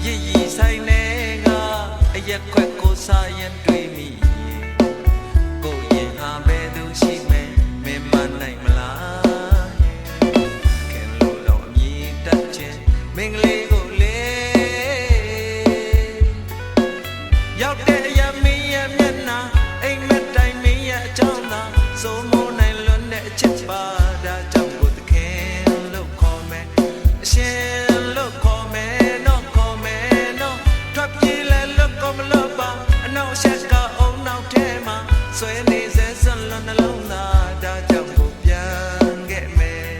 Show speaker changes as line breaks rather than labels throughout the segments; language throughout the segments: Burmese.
ရည်ရည်ဆိုင်နေကအရက်ခွက်ကိုစားရင်တွေ့မိကိုရင်ဟာဘယ်သူရှိမယ်မင်းမနိုင်မလားခင်လို့တော့အမြင်တက်ခြင်းမင်းကလေးကိုလေရောက်တဲ့အရာမင်းရဲ့မျက်နှာအိမ်မက်တိုင်းမင်းရဲ့အကြောင်းသာစိုးမိုးနိုင်လွန်းတဲ့အချစ်ပါဒါကြောင့်ကိုသခင်လို့ခေါ်မယ်အရှင်လို့ခေါ်မယ်နော်ခေါ်မယ်နော်ထွက်ပြေးလဲလို့ကောမလို့ပါအနောက်ရှက်ကအုံနောက်ထဲမှာဆွဲနေစေစွန့်လွန်နှလုံးသားဒါကြောင့်ကိုပြန်ခဲ့မယ်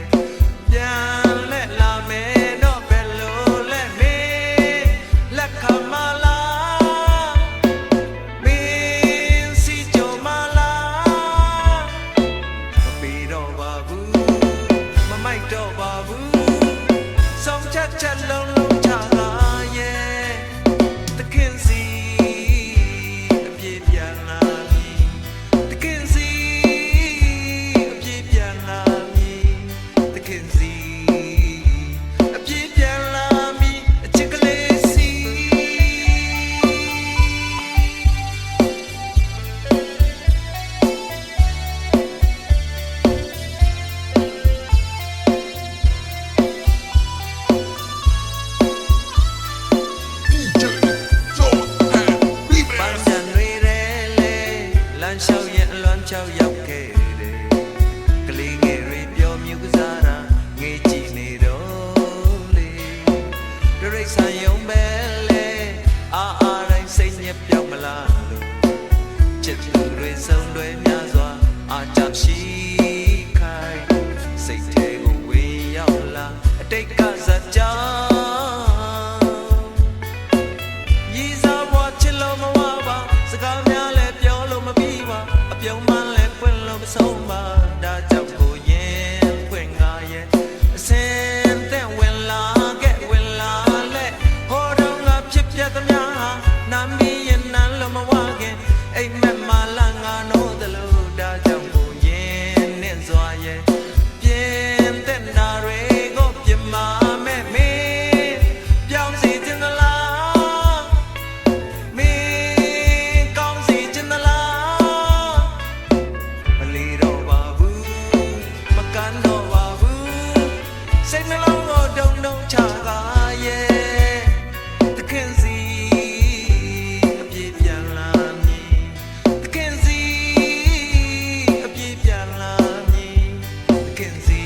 ပြန်လဲလာမယ်နော်ဘယ်လိုလဲမင်းလက်ခံမလားမင်းစီကြမလားမပြီးတော့ပါဘူးမမိုက်တော့ပါဘူးဆုံးချက်လုံးလုံးချတာရဲ့တခင်စီအပြေပြန်လာပြီတခင်စီအပြေပြန်လာပြီတခင်စီအပြေပြန်လာပြီအချစ်ကလေးစီပန်းစံတွေလေလမ်းလျှောက်ရင်အလွမ်းချောက်ရောက်ခဲ့တယ်ကလေးငယ်တွေပြောမြူကစားတာငေးကြည့်နေတော့လေဒရိတ်ဆန်ယုံပဲလေအားတိုင်းစိတ်ညစ်ပြောက်မလားလို့ချစ်သူတွေဆုံးတွေများစွာအားကြရှိခိုင်စိတ်ထဲကိုဝင်ရောက်လာအတိတ်ကဇာတ်ကြောင့်ရီစားဘွားချစ်လို့မဝပါစကားများလဲပြောလို့မပြီးပါအပြုံးမှန်းလဲပွင့်လို့မဆုံးပါဒါကြောင့်ကိုရင်ဖွင့်ငါရဲ့အစင်တဲ့ဝင်လာခဲ့ဝင်လာလဲဟောတော့ငါဖြစ်ပြသမျှဟာနာမီရင်နန်းလို့မဝခင်အိမ်မက်မာလာငါနိုးတယ်လို့ဒါကြောင့်ကိုရင်နဲ့စွာရဲ့ပြင်းတဲ့နာတွေကိုပြမမဲ့မင်းပြောင်းစီခြင်းသလားမင်းကောင်းစီခြင်းသလားမလီတော့ပါဘူးမကန်တော့ပါဘူးစိတ်နှလုံးကိုဒုံဒုံချကားရဲ့တခင်စီအပြေပြန်လာမည်တခင်စီအပြေပြန်လာမည်တခင်စီ